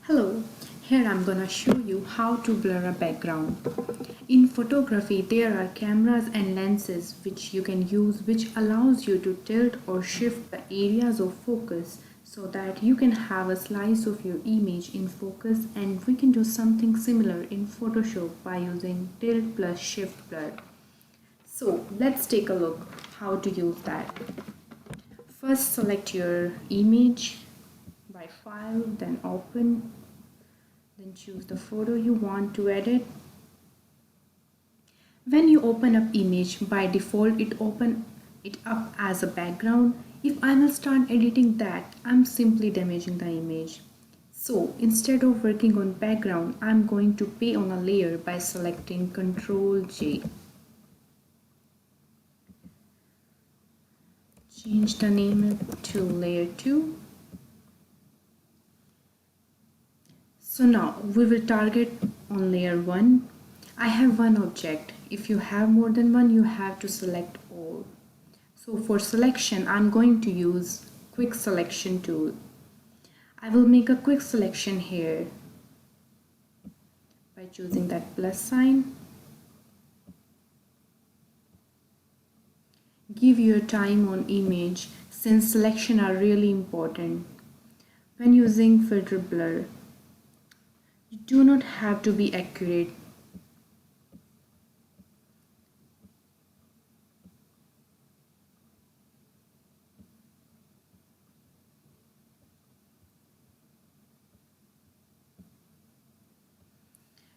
Hello, here I'm gonna show you how to blur a background. In photography, there are cameras and lenses which you can use which allows you to tilt or shift the areas of focus so that you can have a slice of your image in focus, and we can do something similar in Photoshop by using tilt plus shift blur. So let's take a look how to use that. First select your image by file, then open, then choose the photo you want to edit. When you open up image, by default it open it up as a background. If I will start editing that, I'm simply damaging the image. So instead of working on background, I'm going to pay on a layer by selecting Ctrl J. Change the name to layer 2. So now we will target on layer 1. I have one object. If you have more than one, you have to select all. So for selection, I'm going to use quick selection tool. I will make a quick selection here by choosing that plus sign. Give your time on image since selection are really important. When using filter blur, you do not have to be accurate.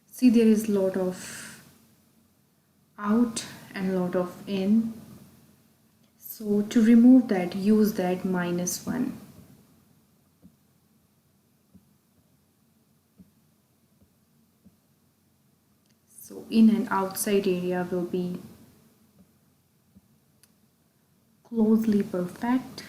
See, there is lot of out and lot of in. So to remove that, use that -1. So in and outside area will be closely perfect.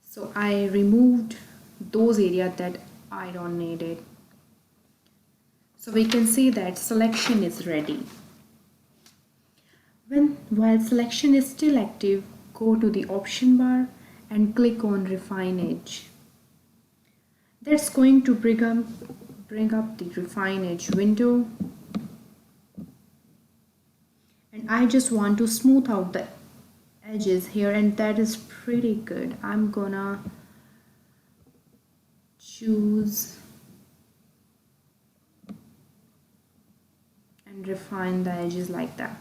So I removed those areas that I don't need it. So we can see that selection is ready. While selection is still active, go to the option bar and click on Refine Edge. That's going to bring up the Refine Edge window. And I just want to smooth out the edges here, and that is pretty good. I'm gonna choose and refine the edges like that.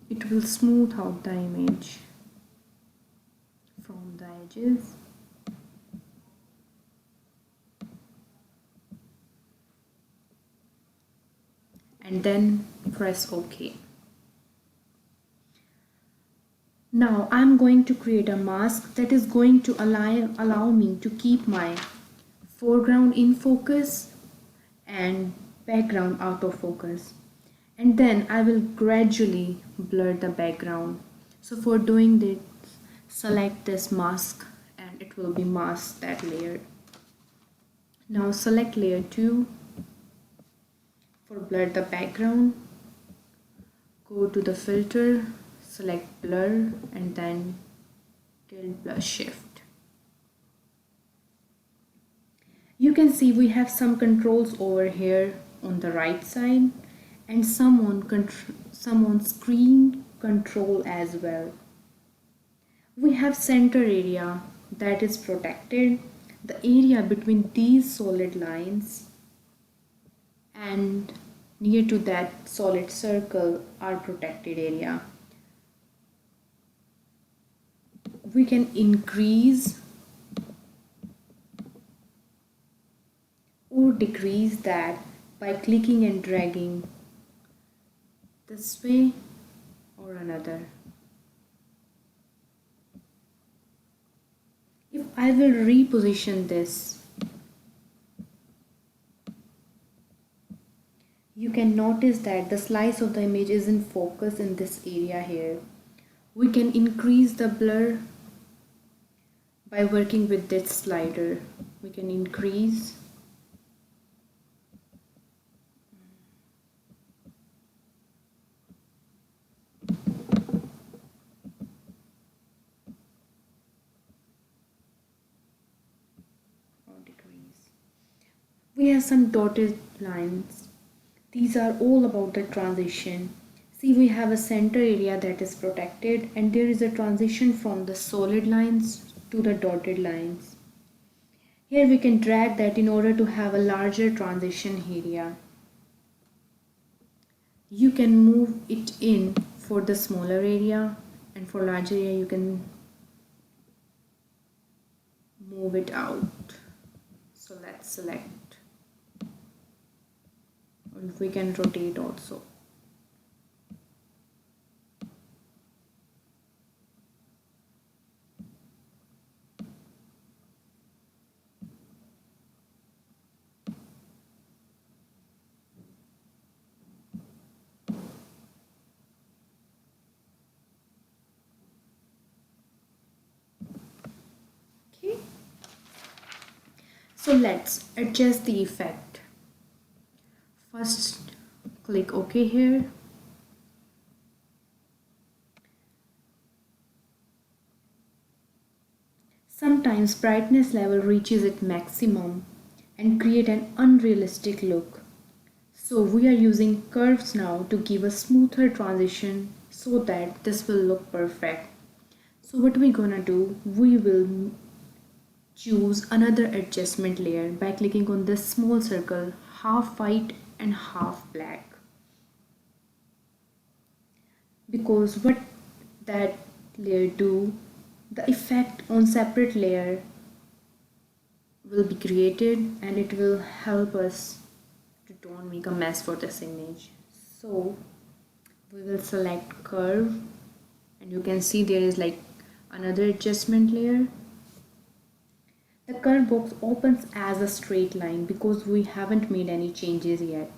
It will smooth out the image from the edges. And then press OK. Now I'm going to create a mask that is going to allow me to keep my foreground in focus and background out of focus. And then I will gradually blur the background. So for doing this, select this mask and it will be mask that layer. Now select layer 2 for blur the background. Go to the filter, select blur and then tilt plus shift. You can see we have some controls over here on the right side and some on screen control as well. We have center area that is protected. The area between these solid lines and near to that solid circle are protected area. We can increase or decrease that by clicking and dragging this way or another. If I will reposition this, you can notice that the slice of the image is in focus in this area here. We can increase the blur By working with this slider, we can increase or decrease. We have some dotted lines. These are all about the transition. See, we have a center area that is protected, and there is a transition from the solid lines to the dotted lines. Here we can drag that in order to have a larger transition area. You can move it in for the smaller area, and for larger area you can move it out. So let's select, and we can rotate also. Okay. So let's adjust the effect. First, click OK here. Sometimes brightness level reaches its maximum and create an unrealistic look. So we are using curves now to give a smoother transition so that this will look perfect. So what we're gonna do, we will choose another adjustment layer by clicking on this small circle, half white and half black. Because what that layer do, the effect on separate layer will be created and it will help us to don't make a mess for this image. So we will select curve, and you can see there is like another adjustment layer. The curve box opens as a straight line because we haven't made any changes yet.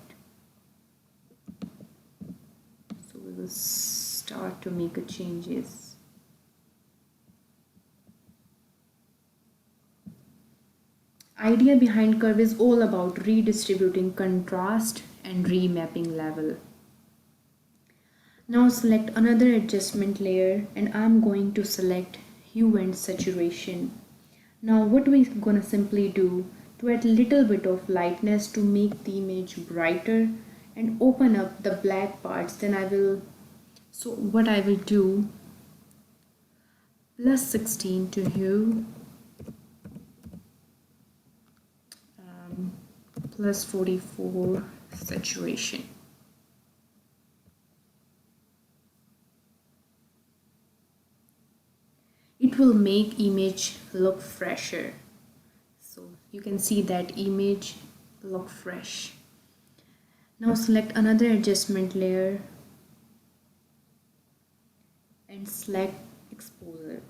So we will start to make changes. Idea behind curve is all about redistributing contrast and remapping level. Now select another adjustment layer, and I'm going to select hue and saturation. Now what we're gonna simply do to add a little bit of lightness to make the image brighter and open up the black parts, then what I will do, plus 16 to hue, plus 44 saturation. It will make image look fresher. So you can see that image look fresh. Now select another adjustment layer and select exposure.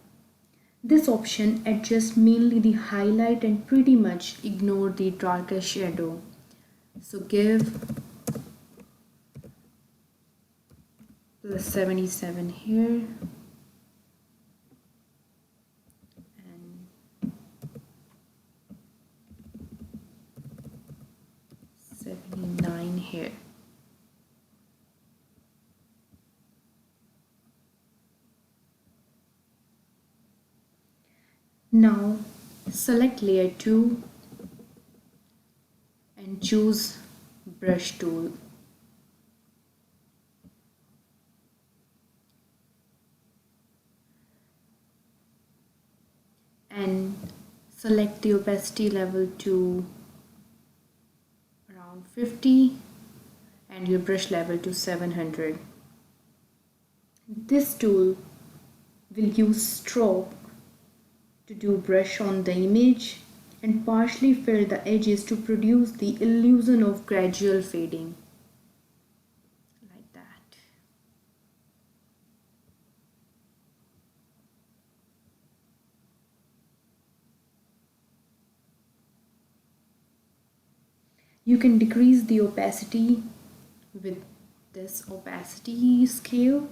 This option adjusts mainly the highlight and pretty much ignore the darker shadow. So give plus 77 here and 79 here. Now select layer 2 and choose brush tool. And select the opacity level to around 50 and your brush level to 700. This tool will use stroke to do brush on the image and partially fill the edges to produce the illusion of gradual fading, like that. You can decrease the opacity with this opacity scale.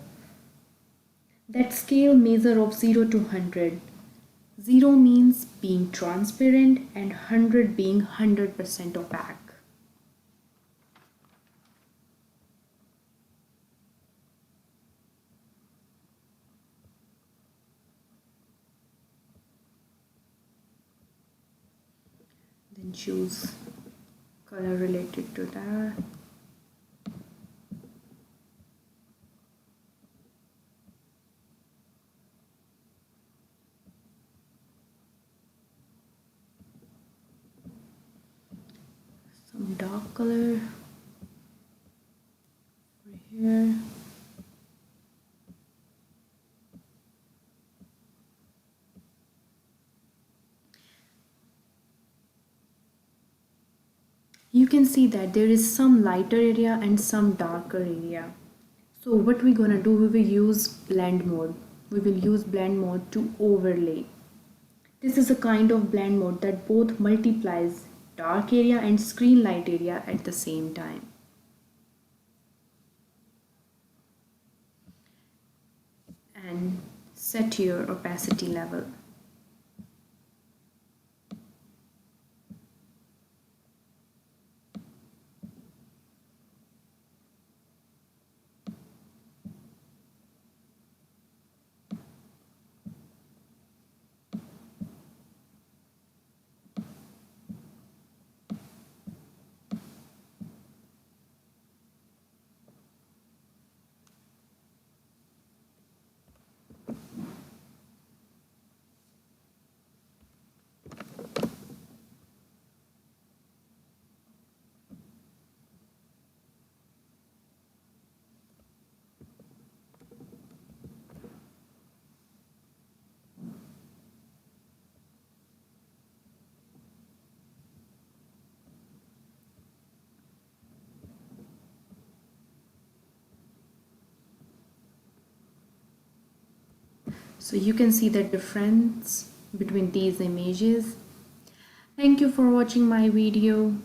That scale measure of 0 to 100. 0 means being transparent and 100 being 100% opaque. Then choose color related to that. Some dark color over here. You can see that there is some lighter area and some darker area. So what we're gonna do, we will use blend mode. We will use blend mode to overlay. This is a kind of blend mode that both multiplies dark area and screen light area at the same time. And set your opacity level. So you can see the difference between these images. Thank you for watching my video.